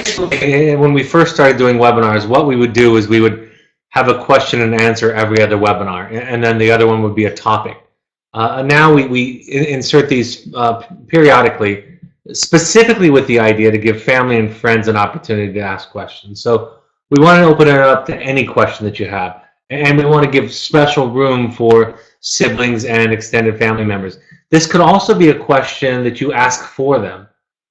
basically, when we first started doing webinars, what we would do is we would have a question and answer every other webinar, and then the other one would be a topic. Now we insert these periodically, specifically with the idea to give family and friends an opportunity to ask questions. So we want to open it up to any question that you have, and we want to give special room for siblings and extended family members. This could also be a question that you ask for them,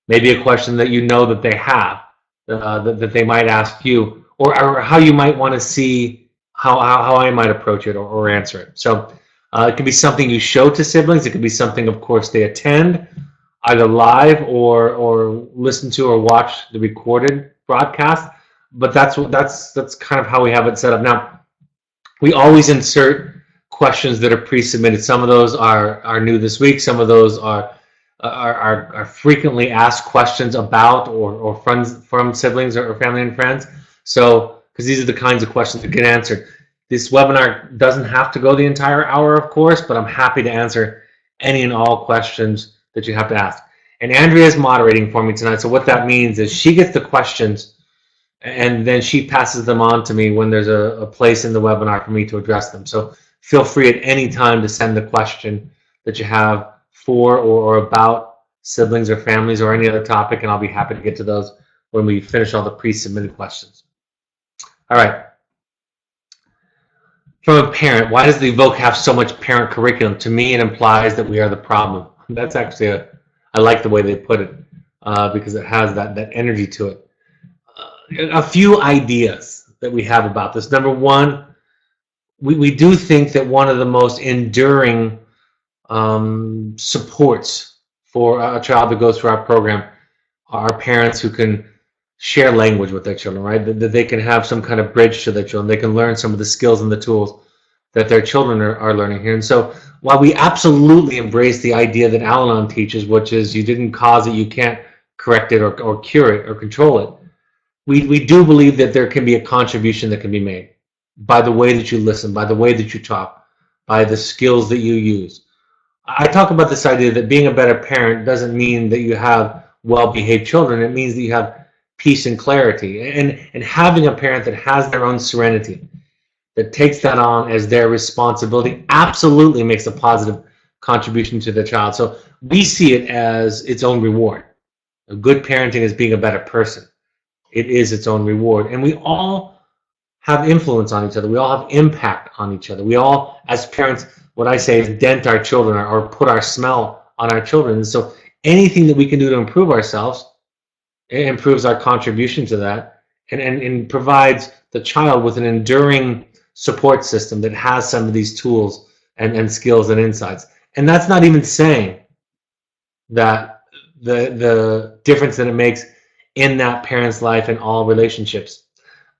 maybe a question that you know that they have, that they might ask you, or how you might want to see how I might approach it or answer it. So it could be something you show to siblings. It could be something, of course, they attend either live or listen to or watch the recorded broadcast. But that's kind of how we have it set up. Now, we always insert questions that are pre-submitted. Some of those are new this week. Some of those are frequently asked questions about or from siblings or family and friends. So, because these are the kinds of questions that get answered. This webinar doesn't have to go the entire hour, of course, but I'm happy to answer any and all questions that you have to ask. And Andrea is moderating for me tonight. So what that means is she gets the questions and then she passes them on to me when there's a place in the webinar for me to address them. So feel free at any time to send the question that you have for or about siblings or families or any other topic, and I'll be happy to get to those when we finish all the pre-submitted questions. All right. From a parent, why does the Evoque have so much parent curriculum? To me, it implies that we are the problem. That's actually I like the way they put it because it has that energy to it. A few ideas that we have about this. Number one, we do think that one of the most enduring supports for a child that goes through our program are parents who can share language with their children, right? That they can have some kind of bridge to their children. They can learn some of the skills and the tools that their children are learning here. And so while we absolutely embrace the idea that Al-Anon teaches, which is you didn't cause it, you can't correct it or cure it or control it, we do believe that there can be a contribution that can be made by the way that you listen, by the way that you talk, by the skills that you use. I talk about this idea that being a better parent doesn't mean that you have well-behaved children. It means that you have peace and clarity. And having a parent that has their own serenity, that takes that on as their responsibility, absolutely makes a positive contribution to the child. So we see it as its own reward. A good parenting is being a better person. It is its own reward. And we all have influence on each other. We all have impact on each other. We all, as parents, what I say is dent our children or put our smell on our children. And so anything that we can do to improve ourselves, it improves our contribution to that and provides the child with an enduring support system that has some of these tools and skills and insights. And that's not even saying that the difference that it makes in that parent's life and all relationships.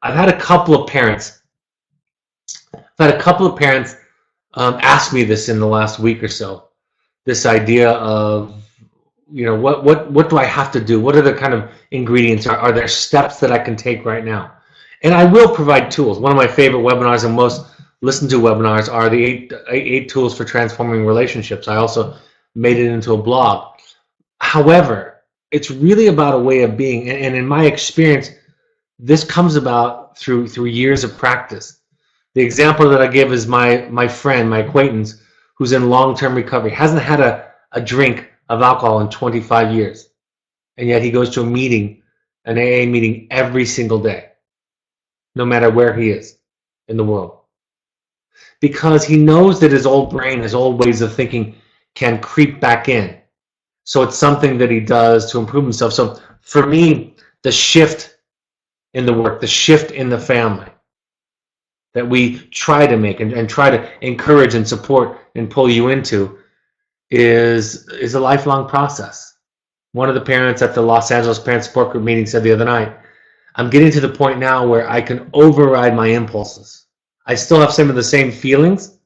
I've had a couple of parents ask me this in the last week or so. This idea of, you know, what do I have to do? What are the kind of ingredients? Are there steps that I can take right now? And I will provide tools. One of my favorite webinars and most listened to webinars are the eight tools for transforming relationships. I also made it into a blog. However, it's really about a way of being. And in my experience, this comes about through years of practice. The example that I give is my friend, my acquaintance, who's in long-term recovery, hasn't had a drink of alcohol in 25 years. And yet he goes to a meeting, an AA meeting, every single day, no matter where he is in the world. Because he knows that his old brain, his old ways of thinking can creep back in. So it's something that he does to improve himself. So for me, the shift in the work, the shift in the family that we try to make and try to encourage and support and pull you into is a lifelong process. One of the parents at the Los Angeles Parent Support Group meeting said the other night, I'm getting to the point now where I can override my impulses. I still have some of the same feelings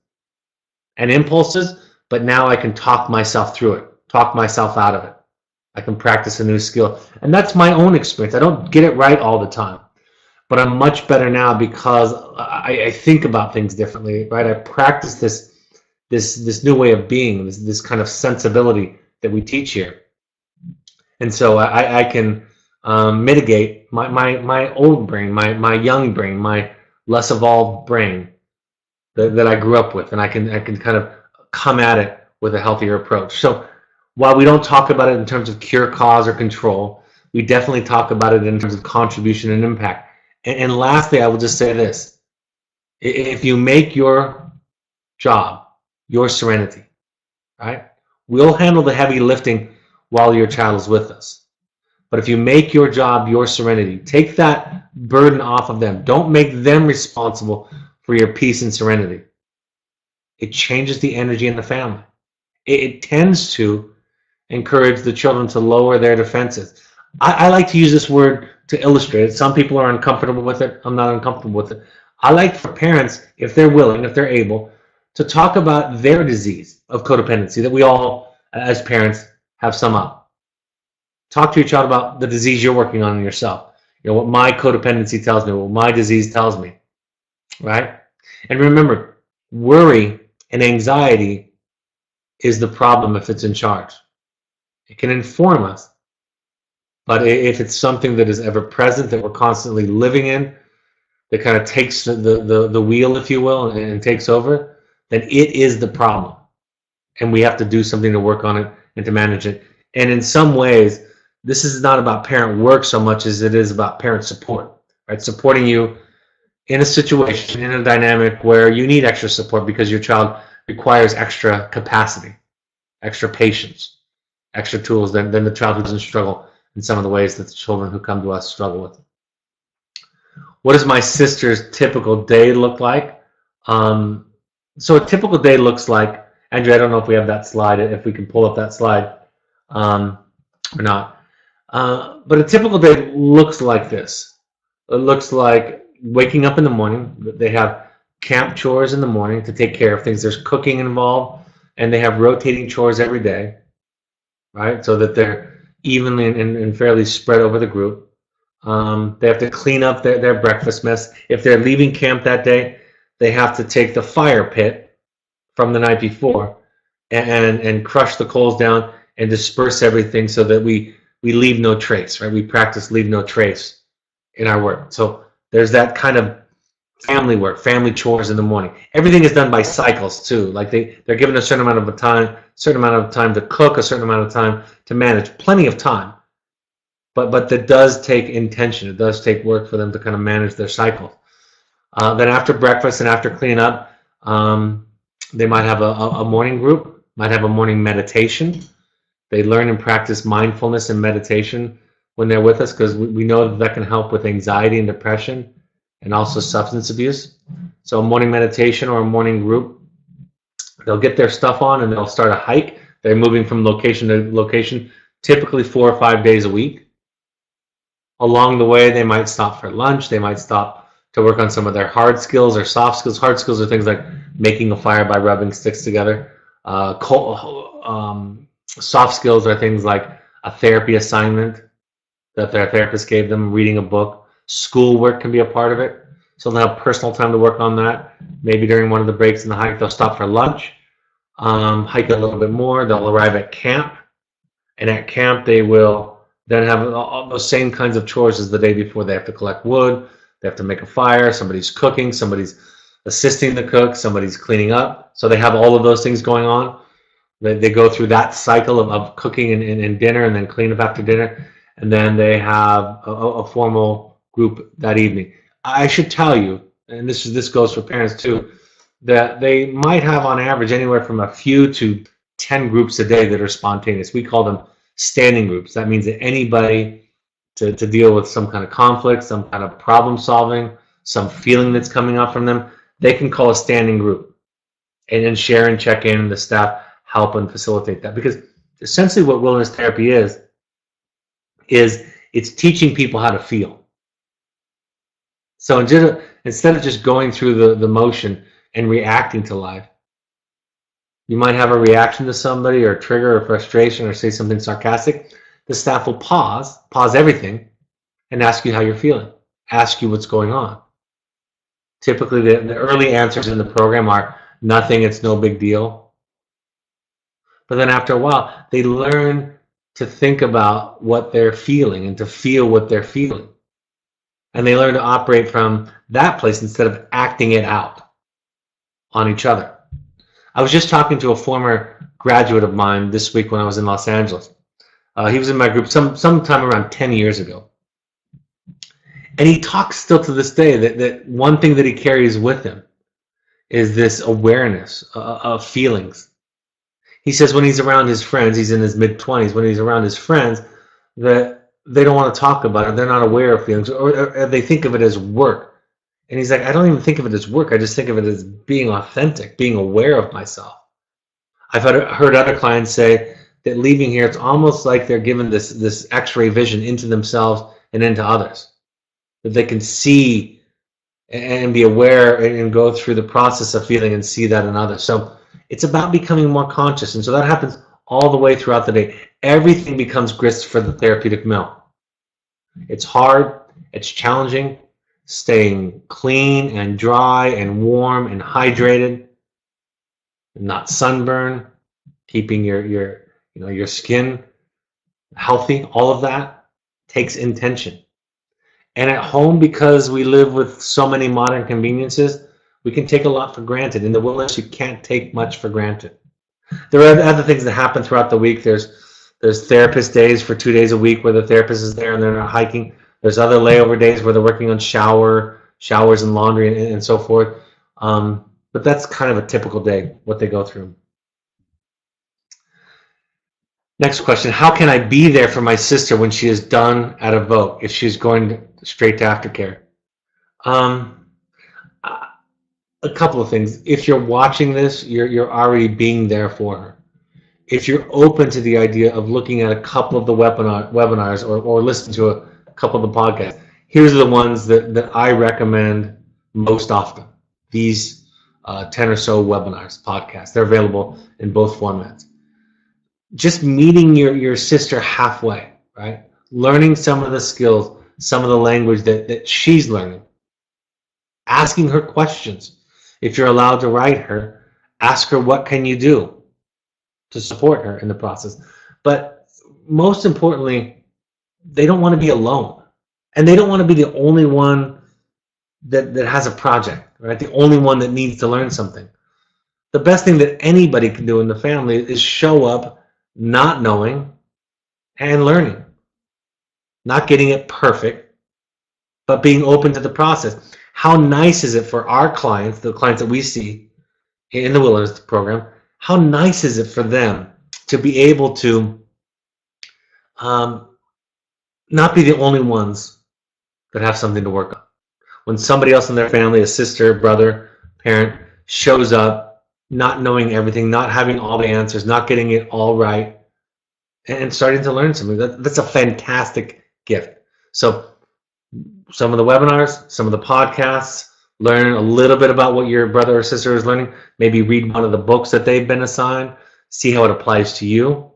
and impulses, but now I can talk myself through it, talk myself out of it. I can practice a new skill. And that's my own experience. I don't get it right all the time, but I'm much better now because I think about things differently, right? I practice this new way of being, this kind of sensibility that we teach here. And so I can mitigate my old brain, my young brain, my less evolved brain that I grew up with, and I can kind of come at it with a healthier approach. So while we don't talk about it in terms of cure, cause, or control, we definitely talk about it in terms of contribution and impact. And lastly, I will just say this: if you make your job your serenity, right? We'll handle the heavy lifting while your child is with us. But if you make your job your serenity, take that burden off of them. Don't make them responsible for your peace and serenity. It changes the energy in the family. It tends to encourage the children to lower their defenses. I like to use this word to illustrate it. Some people are uncomfortable with it. I'm not uncomfortable with it. I like for parents, if they're willing, if they're able, to talk about their disease of codependency that we all, as parents, have some of. Talk to your child about the disease you're working on in yourself. You know, what my codependency tells me, what my disease tells me, right? And remember, worry and anxiety is the problem if it's in charge. It can inform us, but if it's something that is ever present, that we're constantly living in, that kind of takes the wheel, if you will, and takes over, then it is the problem. And we have to do something to work on it and to manage it. And in some ways, this is not about parent work so much as it is about parent support, right? Supporting you in a situation, in a dynamic where you need extra support because your child requires extra capacity, extra patience, extra tools than the child who doesn't struggle in some of the ways that the children who come to us struggle with. What does my sister's typical day look like? So a typical day looks like, Andrew, I don't know if we have that slide, if we can pull up that slide or not. But a typical day looks like this. It looks like waking up in the morning. They have camp chores in the morning to take care of things. There's cooking involved, and they have rotating chores every day, right? So that they're evenly and fairly spread over the group. They have to clean up their breakfast mess. If they're leaving camp that day, they have to take the fire pit from the night before and crush the coals down and disperse everything so that we leave no trace, right? We practice leave no trace in our work. So there's that kind of family work, family chores in the morning. Everything is done by cycles too. Like they're given a certain amount of time to cook, a certain amount of time to manage, plenty of time. But that does take intention. It does take work for them to kind of manage their cycles. Then after breakfast and after cleaning up, they might have a morning group, might have a morning meditation. They learn and practice mindfulness and meditation when they're with us because we know that can help with anxiety and depression and also substance abuse. So a morning meditation or a morning group, they'll get their stuff on and they'll start a hike. They're moving from location to location, typically 4 or 5 days a week. Along the way, they might stop for lunch. They might stop to work on some of their hard skills or soft skills. Hard skills are things like making a fire by rubbing sticks together. Soft skills are things like a therapy assignment that their therapist gave them, reading a book. Schoolwork can be a part of it. So they'll have personal time to work on that. Maybe during one of the breaks in the hike, they'll stop for lunch, hike a little bit more. They'll arrive at camp. And at camp, they will then have all those same kinds of chores as the day before. They have to collect wood. They have to make a fire. Somebody's cooking. Somebody's assisting the cook. Somebody's cleaning up. So they have all of those things going on. They go through that cycle of cooking and dinner and then clean up after dinner. And then they have a formal group that evening. I should tell you, and this goes for parents too, that they might have on average anywhere from a few to 10 groups a day that are spontaneous. We call them standing groups. That means that anybody to deal with some kind of conflict, some kind of problem solving, some feeling that's coming up from them, they can call a standing group and then share and check in. The staff help and facilitate that, because essentially what wilderness therapy is it's teaching people how to feel. So instead of just going through the motion and reacting to life, you might have a reaction to somebody or a trigger or frustration or say something sarcastic. The staff will pause everything, and ask you how you're feeling, ask you what's going on. Typically, the early answers in the program are nothing, it's no big deal. But then after a while, they learn to think about what they're feeling and to feel what they're feeling. And they learn to operate from that place instead of acting it out on each other. I was just talking to a former graduate of mine this week when I was in Los Angeles. He was in my group sometime around 10 years ago. And he talks still to this day that one thing that he carries with him is this awareness of feelings. He says when he's around his friends, he's in his mid-20s, when he's around his friends, that they don't want to talk about it. They're not aware of feelings, or they think of it as work. And he's like, I don't even think of it as work. I just think of it as being authentic, being aware of myself. I've heard other clients say that leaving here, it's almost like they're given this X-ray vision into themselves and into others, that they can see and be aware and go through the process of feeling and see that in others. So it's about becoming more conscious. And so that happens all the way throughout the day. Everything becomes grist for the therapeutic mill. It's hard, it's challenging, staying clean and dry and warm and hydrated, not sunburn, keeping your skin healthy. All of that takes intention. And at home, because we live with so many modern conveniences, we can take a lot for granted. In the wilderness, you can't take much for granted. There are other things that happen throughout the week. There's therapist days for 2 days a week where the therapist is there and they're not hiking. There's other layover days where they're working on showers and laundry and so forth. But that's kind of a typical day, what they go through. Next question, how can I be there for my sister when she is done at Evoque, if she's going straight to aftercare? A couple of things. If you're watching this, you're already being there for her. If you're open to the idea of looking at a couple of the webinars or listening to a couple of the podcasts, here's the ones that I recommend most often. These 10 or so webinars, podcasts, they're available in both formats. Just meeting your sister halfway, right? Learning some of the skills, some of the language that she's learning. Asking her questions. If you're allowed to write her, ask her what can you do to support her in the process. But most importantly, they don't want to be alone. And they don't want to be the only one that has a project, right? The only one that needs to learn something. The best thing that anybody can do in the family is show up not knowing and learning. Not getting it perfect, but being open to the process. How nice is it for our clients, the clients that we see in the Wilderness Program, how nice is it for them to be able to not be the only ones that have something to work on? When somebody else in their family, a sister, brother, parent, shows up not knowing everything, not having all the answers, not getting it all right, and starting to learn something. That's a fantastic gift. So some of the webinars, some of the podcasts, learn a little bit about what your brother or sister is learning. Maybe read one of the books that they've been assigned, see how it applies to you,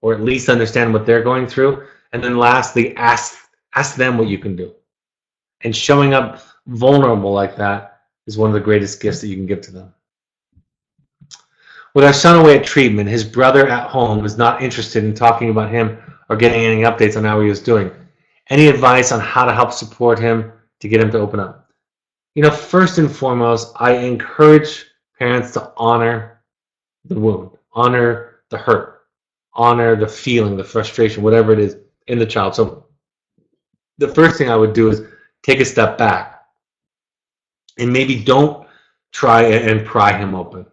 or at least understand what they're going through. And then lastly, ask them what you can do. And showing up vulnerable like that is one of the greatest gifts that you can give to them. With our son away at treatment, his brother at home was not interested in talking about him or getting any updates on how he was doing. Any advice on how to help support him to get him to open up? First and foremost, I encourage parents to honor the wound, honor the hurt, honor the feeling, the frustration, whatever it is in the child. So the first thing I would do is take a step back and maybe don't try and pry him open,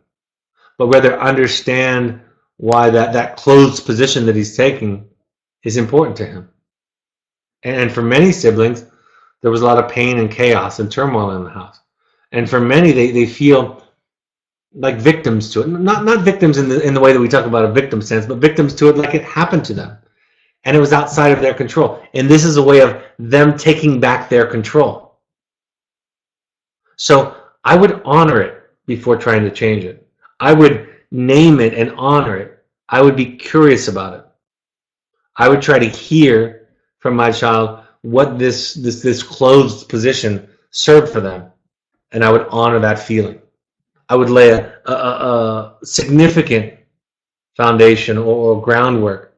but rather understand why that closed position that he's taking is important to him. And for many siblings, there was a lot of pain and chaos and turmoil in the house. And for many, they feel like victims to it. Not victims in the way that we talk about a victim sense, but victims to it like it happened to them. And it was outside of their control. And this is a way of them taking back their control. So I would honor it before trying to change it. I would name it and honor it. I would be curious about it. I would try to hear from my child what this closed position served for them, and I would honor that feeling. I would lay a significant foundation or groundwork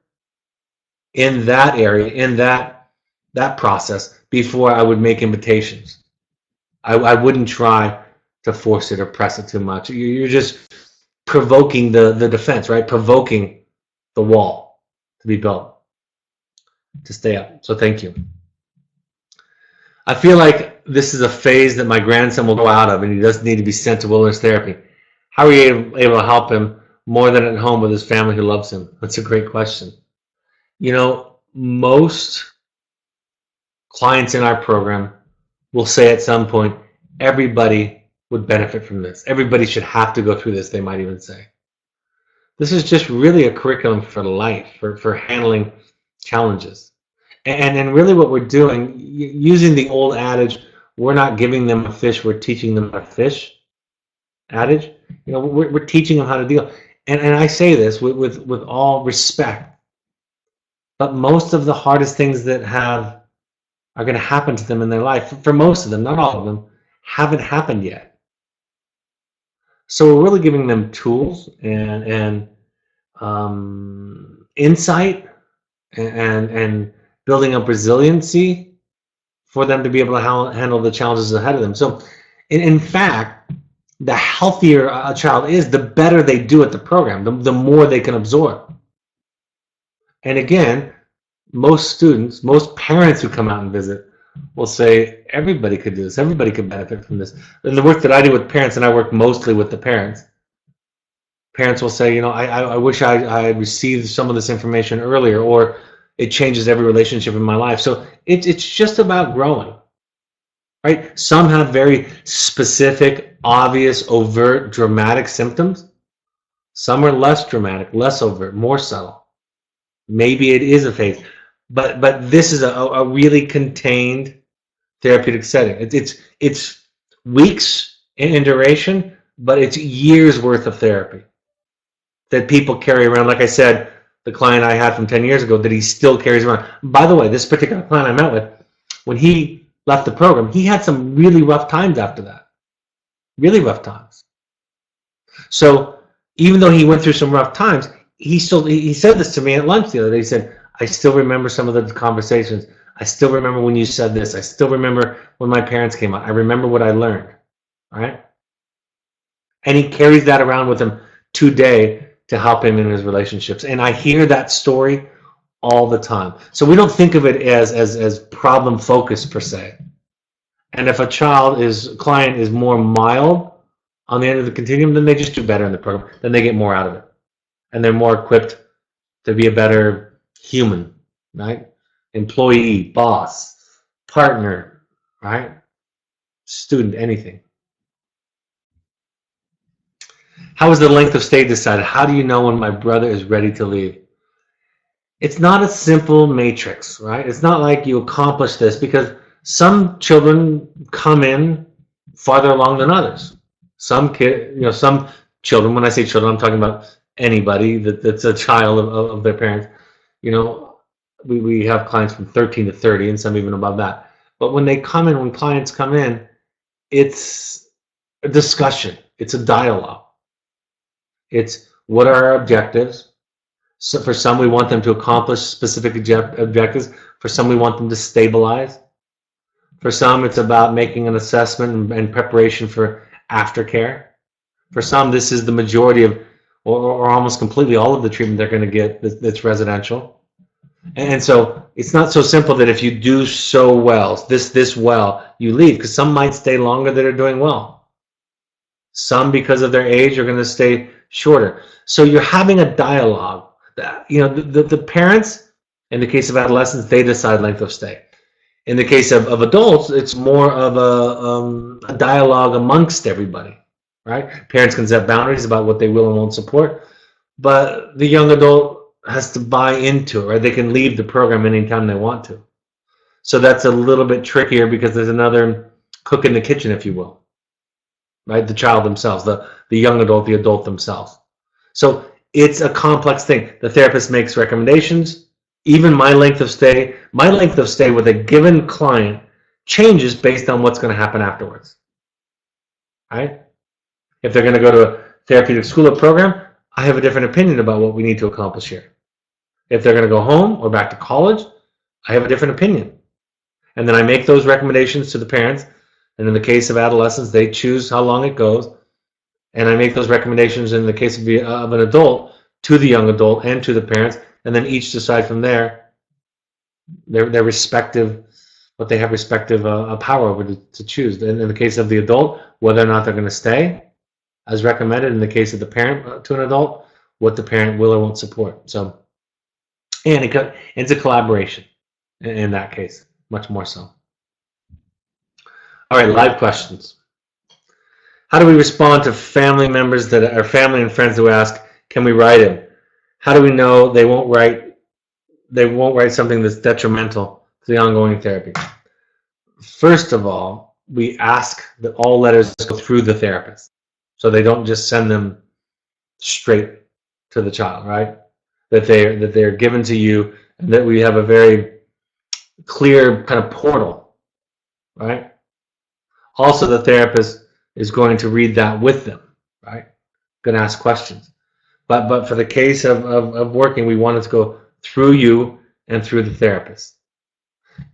in that area, in that process, before I would make invitations. I wouldn't try to force it or press it too much. You're just provoking the defense, right? Provoking the wall to be built, to stay up. So thank you. I feel like this is a phase that my grandson will go out of, and he doesn't need to be sent to wilderness therapy. How are you able to help him more than at home with his family who loves him? That's a great question. You know, most clients in our program will say at some point, everybody would benefit from this. Everybody should have to go through this, they might even say. This is just really a curriculum for life, for handling challenges. And really what we're doing, using the old adage, we're not giving them a fish, we're teaching them how to fish adage. You know, we're teaching them how to deal. And I say this with all respect, but most of the hardest things that are going to happen to them in their life, for most of them, not all of them, haven't happened yet. So we're really giving them tools and insight and building up resiliency for them to be able to handle the challenges ahead of them. So in fact, the healthier a child is, the better they do at the program, the more they can absorb. And again, most students, most parents who come out and visit will say, everybody could do this, everybody could benefit from this. In the work that I do with parents, and I work mostly with the parents, parents will say, you know, I wish I had received some of this information earlier, or it changes every relationship in my life. So it's just about growing, right? Some have very specific, obvious, overt, dramatic symptoms. Some are less dramatic, less overt, more subtle. Maybe it is a phase, but this is a really contained therapeutic setting. It's weeks in duration, but it's years worth of therapy that people carry around. Like I said, the client I had from 10 years ago that he still carries around. By the way, this particular client I met with, when he left the program, he had some really rough times after that. Really rough times. So even though he went through some rough times, he said this to me at lunch the other day. He said, I still remember some of the conversations. I still remember when you said this. I still remember when my parents came out. I remember what I learned. All right? And he carries that around with him today to help him in his relationships. And I hear that story all the time. So we don't think of it as problem focused per se. And if a client is more mild on the end of the continuum, then they just do better in the program. Then they get more out of it. And they're more equipped to be a better human, right? Employee, boss, partner, right? Student, anything. How is the length of stay decided? How do you know when my brother is ready to leave? It's not a simple matrix, right? It's not like you accomplish this, because some children come in farther along than others. Some children, when I say children, I'm talking about anybody that's a child of their parents. You know, we have clients from 13 to 30 and some even above that. But when clients come in, it's a discussion. It's a dialogue. It's, what are our objectives? So for some, we want them to accomplish specific objectives. For some, we want them to stabilize. For some, it's about making an assessment and preparation for aftercare. For some, this is the majority of, or almost completely all of the treatment they're going to get that's residential. And so it's not so simple that if you do so well, this well, you leave, because some might stay longer that are doing well. Some, because of their age, are going to stay shorter. So you're having a dialogue. You know, the parents, in the case of adolescents, they decide length of stay. In the case of adults, it's more of a dialogue amongst everybody, right? Parents can set boundaries about what they will and won't support, but the young adult has to buy into it, right? They can leave the program anytime they want to. So that's a little bit trickier, because there's another cook in the kitchen, if you will, right? The child themselves, the young adult, the adult themselves. So it's a complex thing. The therapist makes recommendations. Even my length of stay with a given client changes based on what's going to happen afterwards. Right? If they're going to go to a therapeutic school or program, I have a different opinion about what we need to accomplish here. If they're going to go home or back to college, I have a different opinion. And then I make those recommendations to the parents. And in the case of adolescents, they choose how long it goes. And I make those recommendations in the case of an adult to the young adult and to the parents. And then each decide from there their respective, what they have respective power over to choose. And in the case of the adult, whether or not they're going to stay as recommended. In the case of the parent to an adult, what the parent will or won't support. So, and it's a collaboration in that case, much more so. All right, live questions. How do we respond to family members that are family and friends who ask, "Can we write him?" How do we know they won't write something that's detrimental to the ongoing therapy? First of all, we ask that all letters go through the therapist, so they don't just send them straight to the child, right? That they're given to you, and that we have a very clear kind of portal, right? Also, the therapist is going to read that with them, right? Going to ask questions. But for the case of working, we want it to go through you and through the therapist.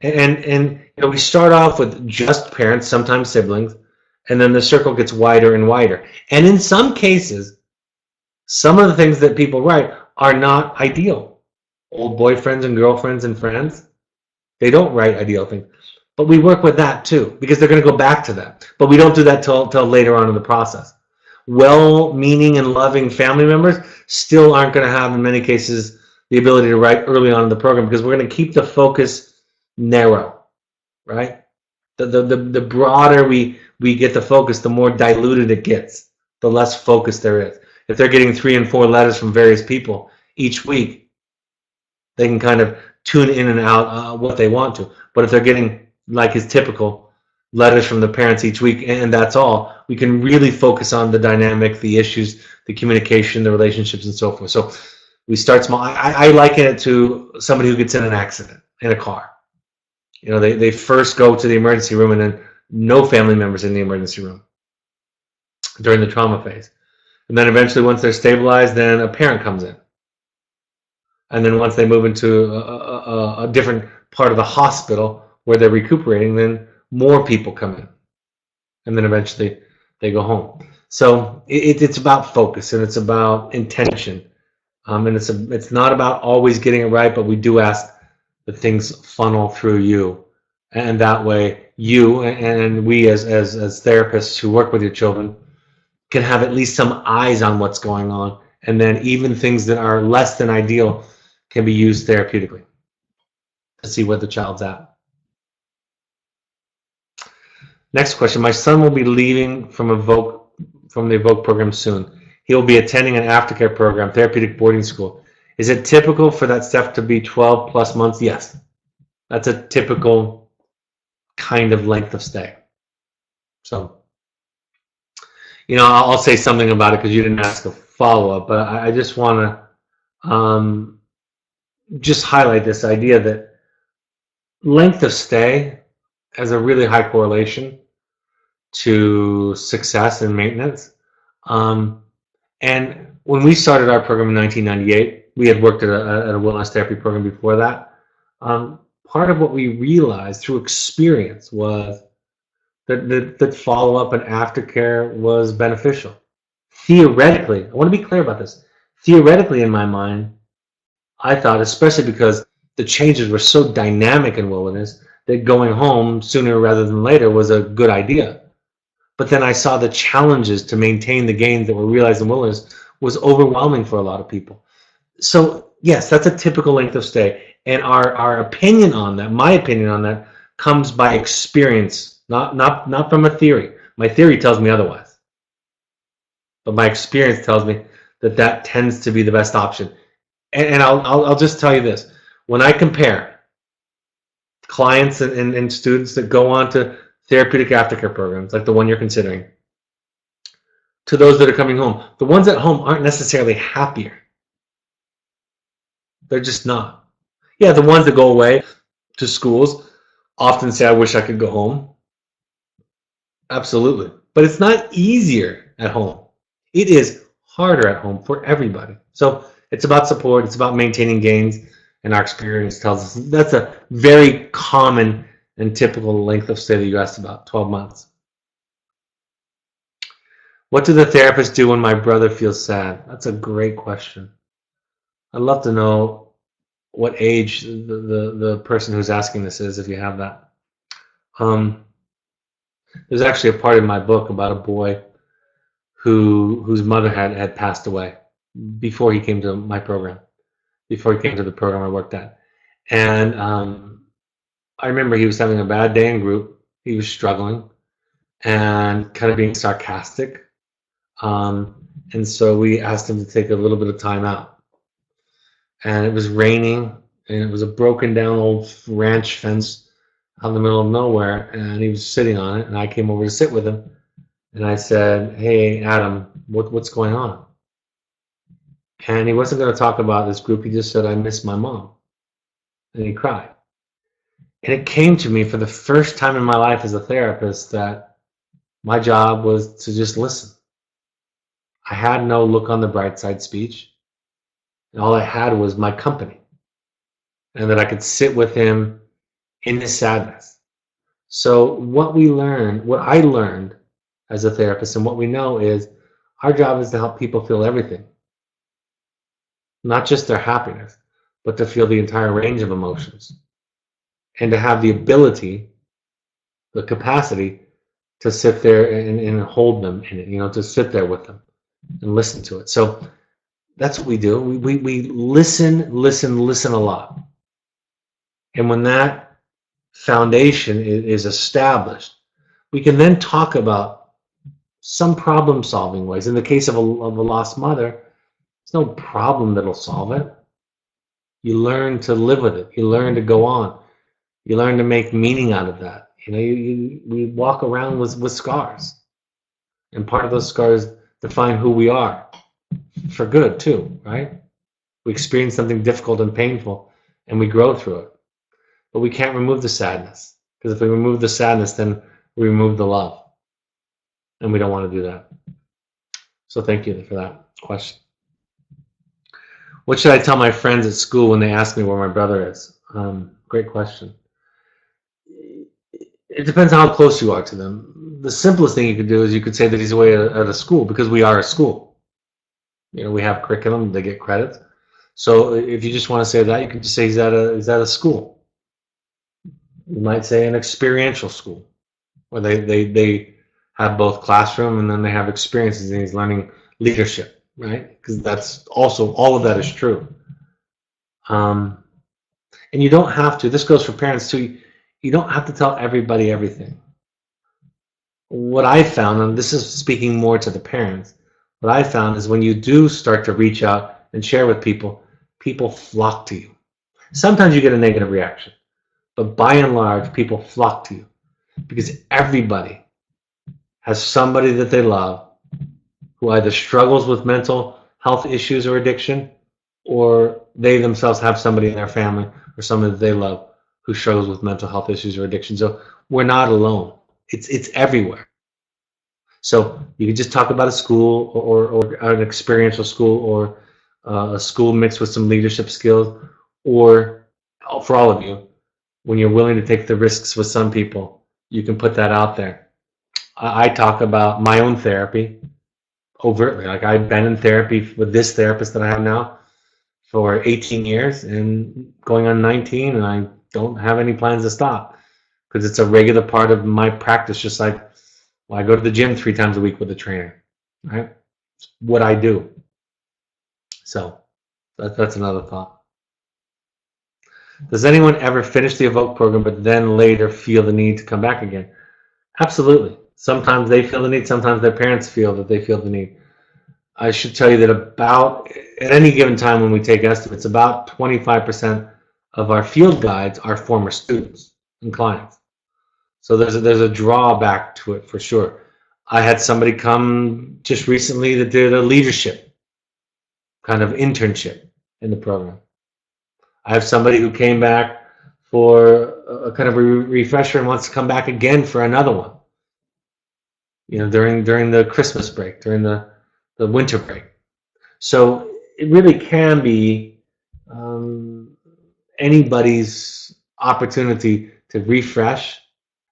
And we start off with just parents, sometimes siblings, and then the circle gets wider and wider. And in some cases, some of the things that people write are not ideal. Old boyfriends and girlfriends and friends, they don't write ideal things. But we work with that too, because they're going to go back to that. But we don't do that till later on in the process. Well-meaning and loving family members still aren't going to have, in many cases, the ability to write early on in the program, because we're going to keep the focus narrow, right? The broader we get the focus, the more diluted it gets, the less focus there is. If they're getting 3 and 4 letters from various people each week, they can kind of tune in and out what they want to. But if they're getting, like is typical, letters from the parents each week, and that's all, we can really focus on the dynamic, the issues, the communication, the relationships, and so forth. So we start small. I liken it to somebody who gets in an accident in a car. They first go to the emergency room, and then no family members in the emergency room during the trauma phase. And then eventually, once they're stabilized, then a parent comes in. And then once they move into a different part of the hospital where they're recuperating, then more people come in. And then eventually they go home. So it's about focus, and it's about intention. And it's not about always getting it right, but we do ask that things funnel through you. And that way you and we as therapists who work with your children can have at least some eyes on what's going on. And then even things that are less than ideal can be used therapeutically to see where the child's at. Next question. My son will be leaving from the Evoque program soon. He will be attending an aftercare program, therapeutic boarding school. Is it typical for that step to be 12 plus months? Yes. That's a typical kind of length of stay. So, I'll say something about it because you didn't ask a follow-up, but I just want to just highlight this idea that length of stay has a really high correlation to success and maintenance. And when we started our program in 1998, we had worked at a wellness therapy program before that. Part of what we realized through experience was that follow-up and aftercare was beneficial. Theoretically, I want to be clear about this. Theoretically, in my mind, I thought, especially because the changes were so dynamic in wilderness, that going home sooner rather than later was a good idea. But then I saw the challenges to maintain the gains that were realized in wilderness was overwhelming for a lot of people. So yes, that's a typical length of stay. And our opinion on that, my opinion on that, comes by experience, not from a theory. My theory tells me otherwise. But my experience tells me that tends to be the best option. And I'll just tell you this. When I compare clients and students that go on to therapeutic aftercare programs, like the one you're considering, to those that are coming home, the ones at home aren't necessarily happier. They're just not. Yeah, the ones that go away to schools often say, I wish I could go home. Absolutely. But it's not easier at home. It is harder at home for everybody. So it's about support. It's about maintaining gains, and our experience tells us that's a very common and typical length of stay that you asked about, 12 months. What do the therapists do when my brother feels sad? That's a great question. I'd love to know what age the person who's asking this is, if you have that. There's actually a part in my book about a boy whose mother had passed away before he came to my program, before he came to the program I worked at. And I remember he was having a bad day in group. He was struggling and kind of being sarcastic. And so we asked him to take a little bit of time out. And it was raining, and it was a broken down old ranch fence out in the middle of nowhere, and he was sitting on it, and I came over to sit with him, and I said, "Hey, Adam, what's going on?" And he wasn't going to talk about this group. He just said, "I miss my mom," and he cried. And it came to me for the first time in my life as a therapist that my job was to just listen. I had no look on the bright side speech. All I had was my company, and that I could sit with him in his sadness. So what I learned as a therapist, and what we know is our job is to help people feel everything, not just their happiness, but to feel the entire range of emotions, and to have the ability, the capacity to sit there and hold them in it, to sit there with them and listen to it. So that's what we do. We listen a lot. And when that foundation is established, we can then talk about some problem-solving ways. In the case of a lost mother, there's no problem that'll solve it. You learn to live with it. You learn to go on. You learn to make meaning out of that. We walk around with scars. And part of those scars define who we are, for good too, right? We experience something difficult and painful, and we grow through it. But we can't remove the sadness, because if we remove the sadness, then we remove the love. And we don't want to do that. So thank you for that question. What should I tell my friends at school when they ask me where my brother is? Great question. It depends on how close you are to them. The simplest thing you could do is you could say that he's away at a school, because we are a school. We have curriculum, they get credits. So if you just want to say that, you can just say he's at a school. You might say an experiential school, where they have both classroom and then they have experiences, and he's learning leadership, right? Because that's also, all of that is true. And you don't have to, this goes for parents too, you don't have to tell everybody everything. What I found, and this is speaking more to the parents, what I found is when you do start to reach out and share with people, people flock to you. Sometimes you get a negative reaction, but by and large, people flock to you because everybody has somebody that they love who either struggles with mental health issues or addiction, or they themselves have somebody in their family or somebody that they love who struggles with mental health issues or addiction. So we're not alone. It's everywhere. So you can just talk about a school or an experiential school, or a school mixed with some leadership skills, or for all of you, when you're willing to take the risks with some people, you can put that out there. I talk about my own therapy overtly. Like, I've been in therapy with this therapist that I have now for 18 years and going on 19, and I don't have any plans to stop, because it's a regular part of my practice, just like, well, I go to the gym 3 times a week with a trainer, right? It's what I do. So that's another thought. Does anyone ever finish the Evoque program but then later feel the need to come back again? Absolutely. Sometimes they feel the need, sometimes their parents feel that they feel the need. I should tell you that about, at any given time when we take estimates, about 25% of our field guides are former students and clients. So there's a drawback to it for sure. I had somebody come just recently that did a leadership kind of internship in the program. I have somebody who came back for a kind of a refresher and wants to come back again for another one. During the Christmas break, during the winter break. So it really can be um, anybody's opportunity to refresh.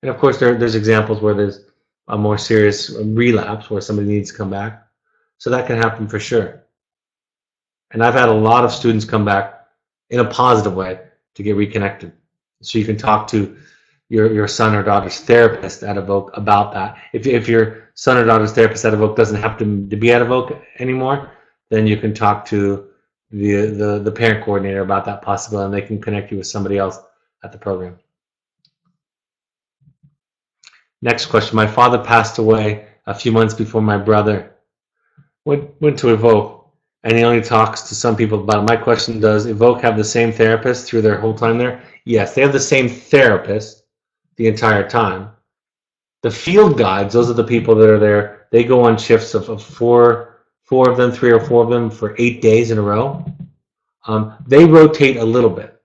And of course, there's examples where there's a more serious relapse where somebody needs to come back. So that can happen for sure. And I've had a lot of students come back in a positive way to get reconnected. So you can talk to your son or daughter's therapist at Evoque about that. If your son or daughter's therapist at Evoque doesn't have to be at Evoque anymore, then you can talk to the parent coordinator about that possibility, and they can connect you with somebody else at the program. Next question. My father passed away a few months before my brother went to Evoque, and he only talks to some people about it. My question, does Evoque have the same therapist through their whole time there? Yes, they have the same therapist the entire time. The field guides, those are the people that are there. They go on shifts of four of them, 3 or 4 of them for 8 days in a row. They rotate a little bit,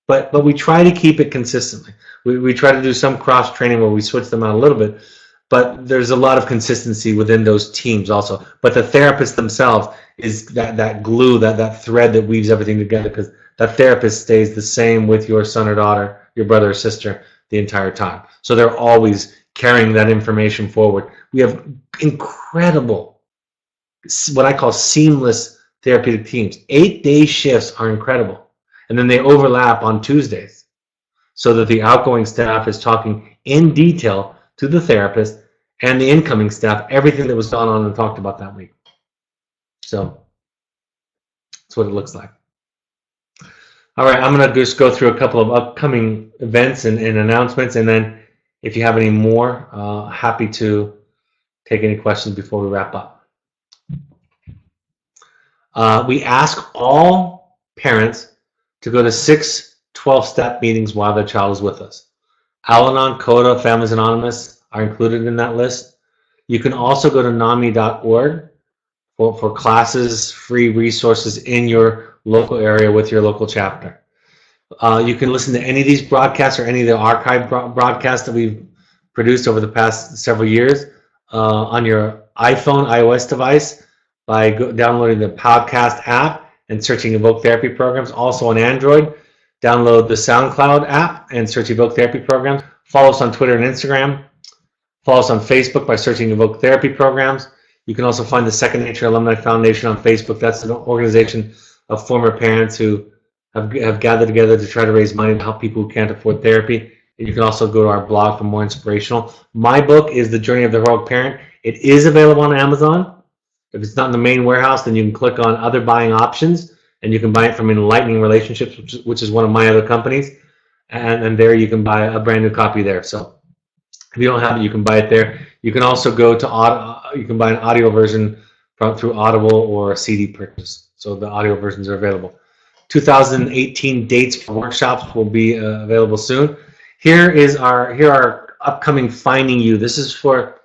but we try to keep it consistently. We try to do some cross training where we switch them out a little bit, but there's a lot of consistency within those teams also. But the therapists themselves is that glue, that thread that weaves everything together, because that therapist stays the same with your son or daughter, your brother or sister the entire time. So they're always carrying that information forward. We have incredible, what I call seamless therapeutic teams. 8-day shifts are incredible. And then they overlap on Tuesdays so that the outgoing staff is talking in detail to the therapist and the incoming staff, everything that was gone on and talked about that week. So that's what it looks like. All right, I'm going to just go through a couple of upcoming events and announcements, and then if you have any more, happy to take any questions before we wrap up. We ask all parents to go to 6 12-step meetings while their child is with us. Al-Anon, CODA, Families Anonymous are included in that list. You can also go to NAMI.org for classes, free resources in your local area with your local chapter. You can listen to any of these broadcasts or any of the archived broadcasts that we've produced over the past several years on your iPhone, iOS device by downloading the podcast app and searching Evoque Therapy Programs. Also on Android, download the SoundCloud app and search Evoque Therapy Programs. Follow us on Twitter and Instagram. Follow us on Facebook by searching Evoque Therapy Programs. You can also find the Second Nature Alumni Foundation on Facebook. That's an organization of former parents who have gathered together to try to raise money to help people who can't afford therapy. And you can also go to our blog for more inspirational. My book is The Journey of the Heroic Parent. It is available on Amazon. If it's not in the main warehouse, then you can click on other buying options, and you can buy it from Enlightening Relationships, which is one of my other companies. And there you can buy a brand new copy there. So if you don't have it, you can buy it there. You can also go to you can buy an audio version through Audible or a CD purchase. So the audio versions are available. 2018 dates for workshops will be available soon. Here are upcoming Finding You. This is for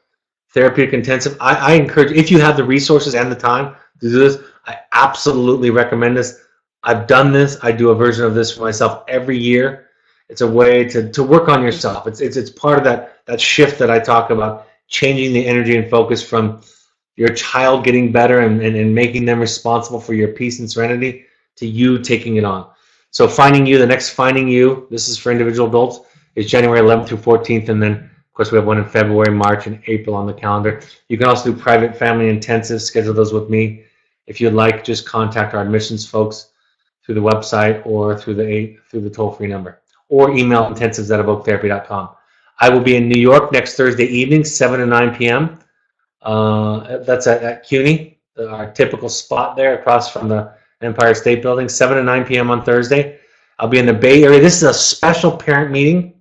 therapeutic intensive. I encourage, if you have the resources and the time to do this, I absolutely recommend this. I've done this. I do a version of this for myself every year. It's a way to work on yourself. It's part of that shift that I talk about, changing the energy and focus from your child getting better and making them responsible for your peace and serenity to you taking it on. So Finding You, the next Finding You, this is for individual adults, is January 11th through 14th, and then of course we have one in February, March, and April on the calendar. You can also do private family intensives, schedule those with me. If you'd like, just contact our admissions folks through the website or through the toll-free number, or email intensives@evoketherapy.com. I will be in New York next Thursday evening, 7 to 9 p.m. That's at CUNY, our typical spot there across from the Empire State Building, 7 to 9 p.m. on Thursday. I'll be in the Bay Area. This is a special parent meeting,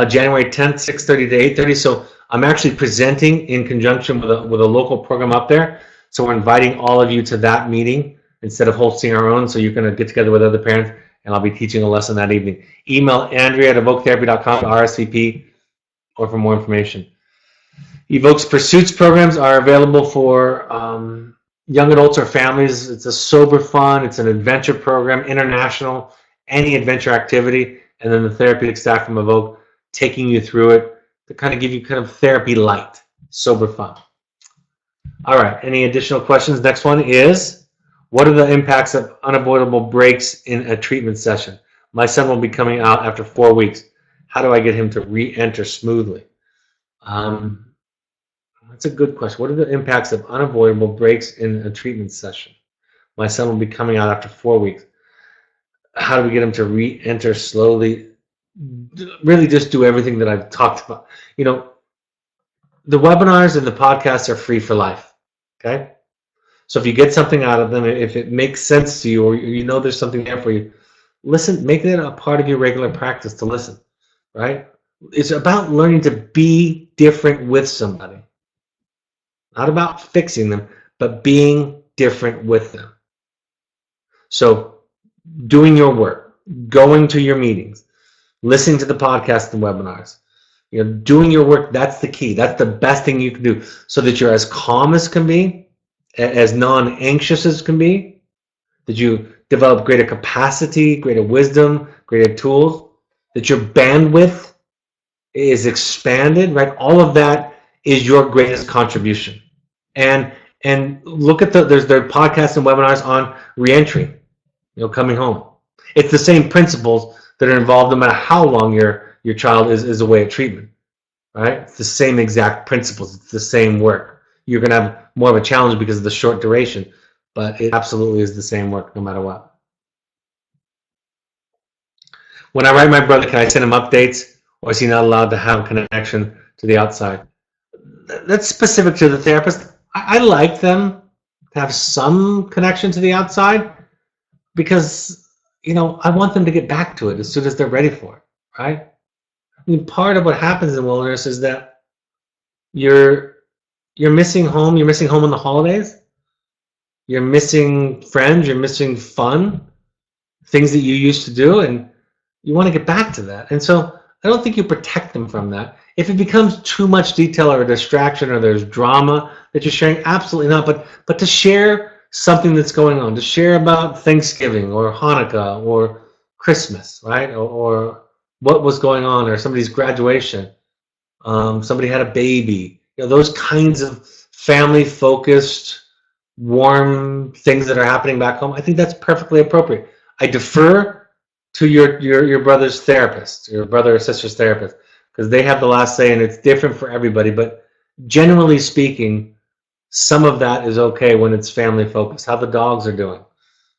January 10th, 6:30 to 8:30. So I'm actually presenting in conjunction with a local program up there. So we're inviting all of you to that meeting instead of hosting our own. So you're going to get together with other parents, and I'll be teaching a lesson that evening. Email Andrea@evoketherapy.com to RSVP or for more information. Evoque's Pursuits programs are available for young adults or families. It's a sober fun, it's an adventure program, international, any adventure activity, and then the therapeutic staff from Evoque taking you through it to kind of give you kind of therapy light, sober fun. All right, any additional questions? Next one is, What are the impacts of unavoidable breaks in a treatment session? My son will be coming out after 4 weeks. How do I get him to re-enter smoothly? Um, that's a good question. What are the impacts of unavoidable breaks in a treatment session? My son will be coming out after 4 weeks. How do we get him to re-enter slowly? Really just do everything that I've talked about. You know, the webinars and the podcasts are free for life, okay? So if you get something out of them, if it makes sense to you, or you know there's something there for you, listen, make it a part of your regular practice to listen, right? It's about learning to be different with somebody. Not about fixing them, but being different with them. So doing your work, going to your meetings, listening to the podcasts and webinars, doing your work, that's the key. That's the best thing you can do so that you're as calm as can be, as non-anxious as can be, that you develop greater capacity, greater wisdom, greater tools, that your bandwidth is expanded, right? All of that is your greatest contribution. And look at there's podcasts and webinars on reentry, coming home. It's the same principles that are involved no matter how long your child is away at treatment, right? It's the same exact principles. It's the same work. You're going to have more of a challenge because of the short duration, but it absolutely is the same work no matter what. When I write my brother, can I send him updates, or is he not allowed to have connection to the outside? That's specific to the therapist. I like them to have some connection to the outside because, I want them to get back to it as soon as they're ready for it, right? I mean, part of what happens in wilderness is that you're missing home. You're missing home on the holidays. You're missing friends. You're missing fun, things that you used to do, and you want to get back to that. And so I don't think you protect them from that. If it becomes too much detail or a distraction or there's drama that you're sharing, absolutely not. But to share something that's going on, to share about Thanksgiving or Hanukkah or Christmas, right? Or what was going on, or somebody's graduation, somebody had a baby, those kinds of family-focused, warm things that are happening back home. I think that's perfectly appropriate. I defer to your brother's therapist, your brother or sister's therapist, because they have the last say, and it's different for everybody. But generally speaking, some of that is okay when it's family focused. How the dogs are doing,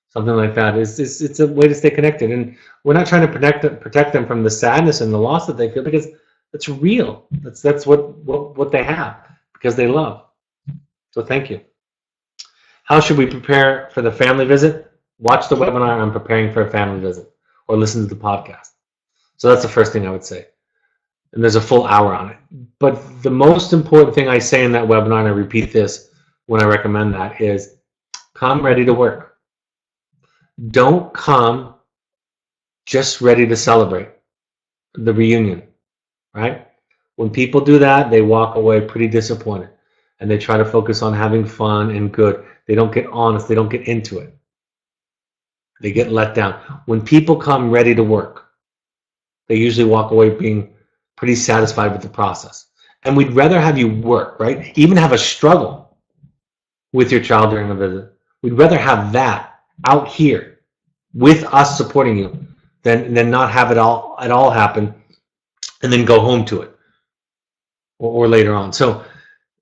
something like that. It's a way to stay connected, and we're not trying to protect them from the sadness and the loss that they feel, because it's real. That's what they have because they love. So thank you. How should we prepare for the family visit? Watch the webinar on preparing for a family visit, or listen to the podcast. So that's the first thing I would say. And there's a full hour on it. But the most important thing I say in that webinar, and I repeat this when I recommend that, is come ready to work. Don't come just ready to celebrate the reunion, right? When people do that, they walk away pretty disappointed, and they try to focus on having fun and good. They don't get honest. They don't get into it. They get let down. When people come ready to work, they usually walk away being pretty satisfied with the process. And we'd rather have you work, right? Even have a struggle with your child during the visit. We'd rather have that out here with us supporting you than not have it all happen and then go home to it or later on. So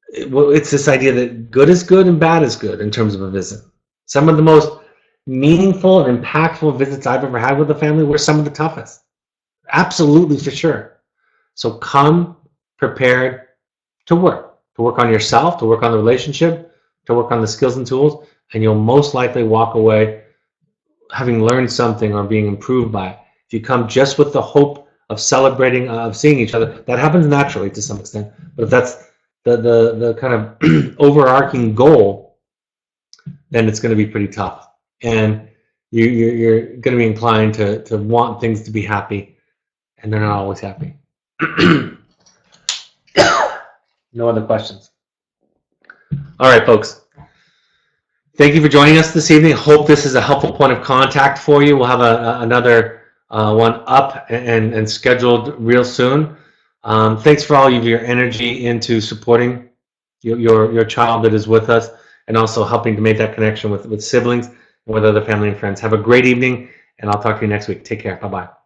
it's this idea that good is good and bad is good in terms of a visit. Some of the most meaningful and impactful visits I've ever had with a family were some of the toughest. Absolutely, for sure. So come prepared to work on yourself, to work on the relationship, to work on the skills and tools, and you'll most likely walk away having learned something or being improved by it. If you come just with the hope of celebrating, of seeing each other, that happens naturally to some extent. But if that's the kind of overarching goal, then it's going to be pretty tough. And you're going to be inclined to want things to be happy, and they're not always happy. No other questions? All right, folks. Thank you for joining us this evening. Hope this is a helpful point of contact for you. We'll have another one up and scheduled real soon. Thanks for all of your energy into supporting your child that is with us, and also helping to make that connection with siblings. with other family and friends. Have a great evening, and I'll talk to you next week. Take care. Bye-bye.